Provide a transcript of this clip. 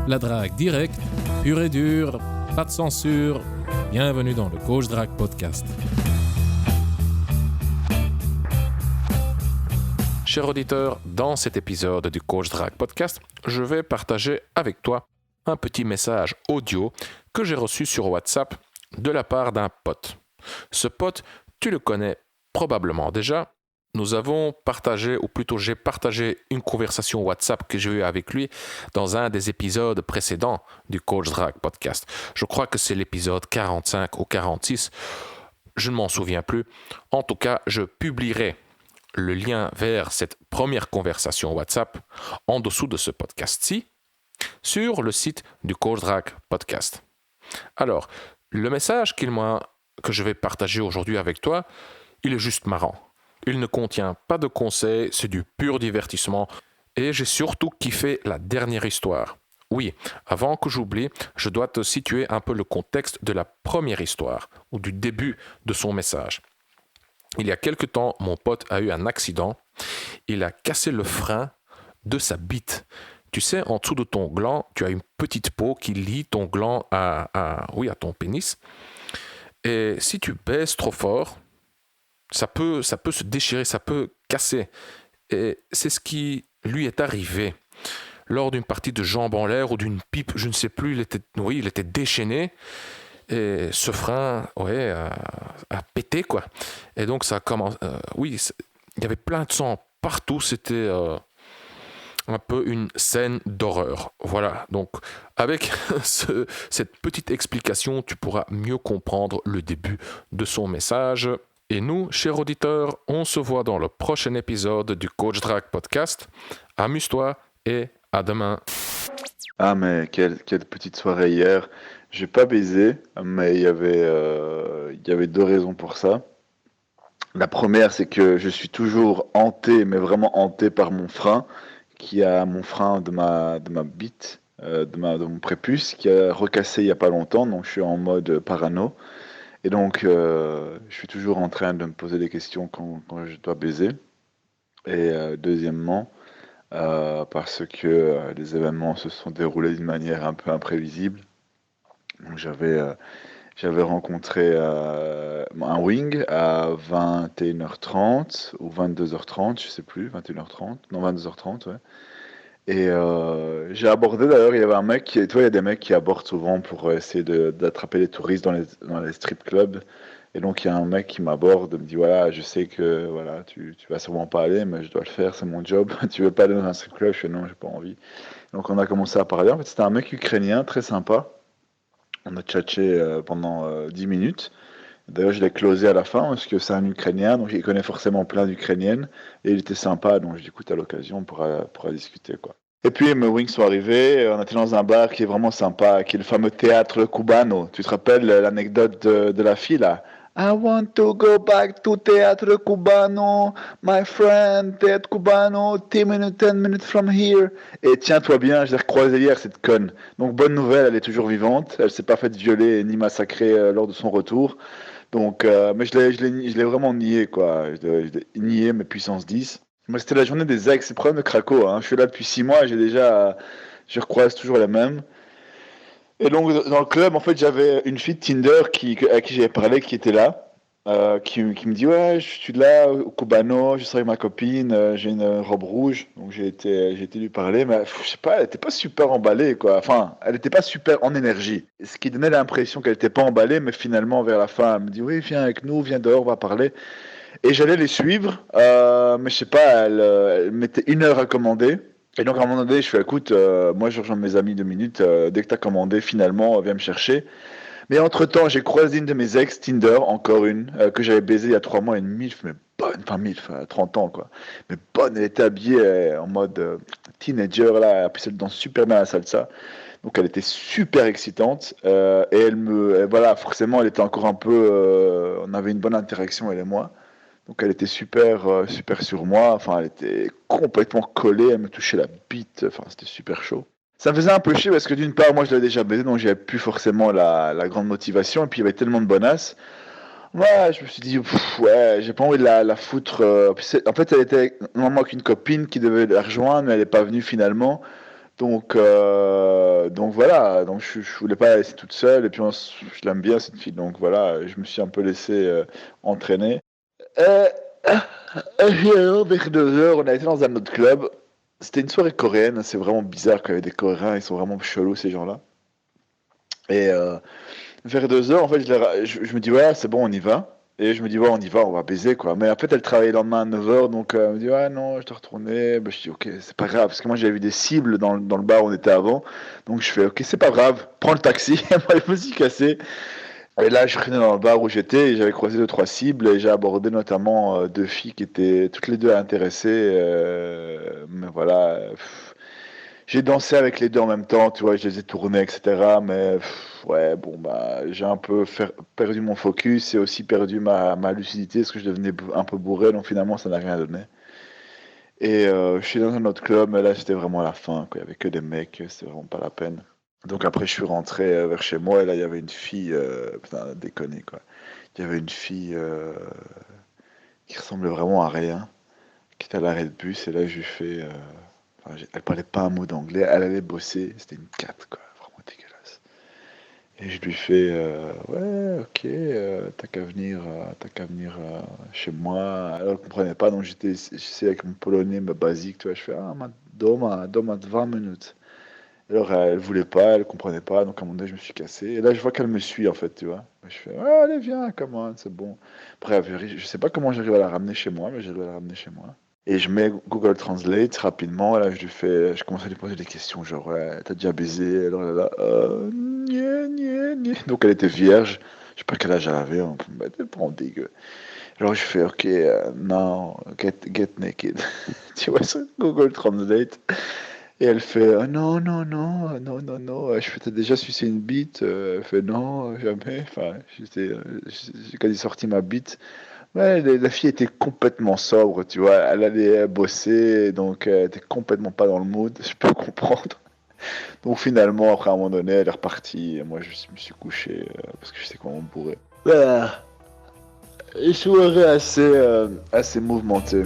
La drague directe, pure et dure, pas de censure. Bienvenue dans le Coach Drague Podcast. Cher auditeur, dans cet épisode du Coach Drague Podcast, je vais partager avec toi un petit message audio que j'ai reçu sur WhatsApp de la part d'un pote. Ce pote, tu le connais probablement déjà. Nous avons partagé, ou plutôt j'ai partagé une conversation WhatsApp que j'ai eue avec lui dans un des épisodes précédents du Coach Drague Podcast. Je crois que c'est l'épisode 45 ou 46, je ne m'en souviens plus. En tout cas, je publierai le lien vers cette première conversation WhatsApp en dessous de ce podcast-ci sur le site du Coach Drague Podcast. Alors, le message que je vais partager aujourd'hui avec toi, il est juste marrant. Il ne contient pas de conseils, c'est du pur divertissement et j'ai surtout kiffé la dernière histoire. Oui, avant que j'oublie, je dois te situer un peu le contexte de la première histoire ou du début de son message. Il y a quelque temps, mon pote a eu un accident. Il a cassé le frein de sa bite. Tu sais, en dessous de ton gland, tu as une petite peau qui lie ton gland à ton pénis. Et si tu baisses trop fort, ça peut se déchirer, ça peut casser. Et c'est ce qui lui est arrivé. Lors d'une partie de jambes en l'air ou d'une pipe, je ne sais plus, il était déchaîné. Et ce frein, a pété, quoi. Et donc, ça commence. Il y avait plein de sang partout. C'était un peu une scène d'horreur. Voilà. Donc, avec cette petite explication, tu pourras mieux comprendre le début de son message. Et nous, chers auditeurs, on se voit dans le prochain épisode du Coach Drague Podcast. Amuse-toi et à demain. Ah mais quelle petite soirée hier. J'ai pas baisé, mais il y avait deux raisons pour ça. La première, c'est que je suis toujours hanté, mais vraiment hanté par mon frein, mon frein de ma bite, de mon prépuce, qui a recassé il y a pas longtemps, donc je suis en mode parano. Et donc, je suis toujours en train de me poser des questions quand je dois baiser. Et deuxièmement, parce que les événements se sont déroulés d'une manière un peu imprévisible. Donc, j'avais rencontré un wing à 21h30 ou 22h30, je sais plus, 21h30, non 22h30, ouais. Et j'ai abordé d'ailleurs, il y avait un mec, tu vois, il y a des mecs qui abordent souvent pour essayer d'attraper les touristes dans les strip clubs. Et donc il y a un mec qui m'aborde, me dit voilà, je sais que voilà, tu vas sûrement pas aller, mais je dois le faire, c'est mon job. Tu veux pas aller dans un strip club? Je fais non, j'ai pas envie. Donc on a commencé à parler. En fait, c'était un mec ukrainien, très sympa. On a tchatché pendant 10 minutes. D'ailleurs, je l'ai closé à la fin parce que c'est un Ukrainien, donc il connaît forcément plein d'Ukrainiennes et il était sympa, donc je dis écoute, à l'occasion, on pourra discuter, quoi. Et puis mes wings sont arrivés, on était dans un bar qui est vraiment sympa, qui est le fameux théâtre Cubano. Tu te rappelles l'anecdote de la fille là? I want to go back to Teatro Cubano, my friend, Teatro Cubano, 10 minutes from here. Et tiens-toi bien, je l'ai recroisée hier, cette conne. Donc bonne nouvelle, elle est toujours vivante, elle s'est pas faite violer ni massacrer lors de son retour. Donc, mais je l'ai vraiment nié, quoi. Je l'ai nié, mais puissance 10. Moi, c'était la journée des ex, c'est le problème de Craco, hein. Je suis là depuis 6 mois, je recroise toujours les mêmes. Et donc, dans le club, en fait, j'avais une fille de Tinder à qui j'avais parlé, qui était là, qui me dit, ouais, je suis là au Cubano, je serai avec ma copine, j'ai une robe rouge. Donc, j'ai été lui parler, mais je sais pas, elle était pas super emballée, quoi. Enfin, elle était pas super en énergie. Ce qui donnait l'impression qu'elle était pas emballée, mais finalement, vers la fin, elle me dit, oui, viens avec nous, viens dehors, on va parler. Et j'allais les suivre, mais je sais pas, elle mettait 1 heure à commander. Et donc à un moment donné, je fais écoute, moi je rejoins mes amis 2 minutes, dès que tu as commandé, finalement, viens me chercher. Mais entre-temps, j'ai croisé une de mes ex, Tinder, encore une, que j'avais baisée il y a 3 mois, une MILF, mais bonne, enfin MILF, 30 ans quoi. Mais bonne, elle était habillée en mode teenager, là, puis elle danse super bien la salsa. Donc elle était super excitante, et voilà, forcément, elle était encore un peu, on avait une bonne interaction, elle et moi. Donc elle était super sur moi, enfin elle était complètement collée, elle me touchait la bite, enfin c'était super chaud. Ça me faisait un peu chier parce que d'une part moi je l'avais déjà baisé donc j'avais plus forcément la grande motivation et puis il y avait tellement de bonasses. Ouais, je me suis dit ouais, j'ai pas envie de la foutre. En fait elle était normalement avec une copine qui devait la rejoindre mais elle est pas venue finalement. Donc voilà, donc je voulais pas la laisser toute seule, et puis je l'aime bien cette fille, donc voilà, je me suis un peu laissé entraîner. Euh, et alors, vers 2 heures, on a été dans un autre club. C'était une soirée coréenne, c'est vraiment bizarre quand il y a des Coréens, ils sont vraiment chelous ces gens-là. Et vers 2 heures, en fait, je me dis, ouais, c'est bon, on y va. Et je me dis, ouais, on y va, on va baiser, quoi. Mais en fait, elle travaillait le lendemain à 9 heures, donc elle me dit, ouais, non, je dois retourner. Ben, je dis, ok, c'est pas grave, parce que moi, j'avais vu des cibles dans le bar où on était avant. Donc je fais, ok, c'est pas grave, prends le taxi. Et moi, je me suis cassé. Et là, je revenais dans le bar où j'étais, et j'avais croisé 2, 3 cibles, et j'ai abordé notamment 2 filles qui étaient toutes les deux intéressées. Mais voilà, j'ai dansé avec les deux en même temps, tu vois, je les ai tournés, etc. Mais ouais, bon, bah, j'ai un peu perdu mon focus et aussi perdu ma lucidité parce que je devenais un peu bourré, donc finalement, ça n'a rien donné. Et je suis dans un autre club, mais là, c'était vraiment à la fin, quoi. Il y avait que des mecs, c'était vraiment pas la peine. Donc après, je suis rentré vers chez moi, et là, il y avait une fille, putain, déconner, quoi. Il y avait une fille qui ressemblait vraiment à rien, qui était à l'arrêt de bus, et là, je lui fais. Enfin, elle parlait pas un mot d'anglais, elle allait bosser, c'était une cate, quoi, vraiment dégueulasse. Et je lui fais, ouais, ok, t'as qu'à venir chez moi. Elle ne comprenait pas, donc j'essayais avec mon polonais basique, tu vois, je fais, ah, doma 20 minutes. Alors elle voulait pas, elle comprenait pas, donc à un moment donné je me suis cassé. Et là je vois qu'elle me suit en fait, tu vois. Je fais, ouais, allez, viens, come on, c'est bon. Bref, je sais pas comment j'arrive à la ramener chez moi, mais j'arrive à la ramener chez moi. Et je mets Google Translate rapidement, et là je commence à lui poser des questions, genre, ouais, t'as déjà baisé? Alors elle est là, nia, nia, nia. Donc elle était vierge, je sais pas quel âge elle avait, on bah, t'es pas en dégueu. Alors je fais, ok, now, get naked. Tu vois, sur Google Translate. Et elle fait, ah, non, non, non, non, non, non. Je fais, t'as déjà sucé une bite? Elle fait, non, jamais. Enfin, j'ai quasi sorti ma bite. Ouais, la fille était complètement sobre, tu vois. Elle allait bosser, donc elle était complètement pas dans le mood. Je peux comprendre. Donc finalement, après un moment donné, elle est repartie. Et moi, je me suis couché parce que j'étais complètement bourré. Voilà. Une soirée assez mouvementée.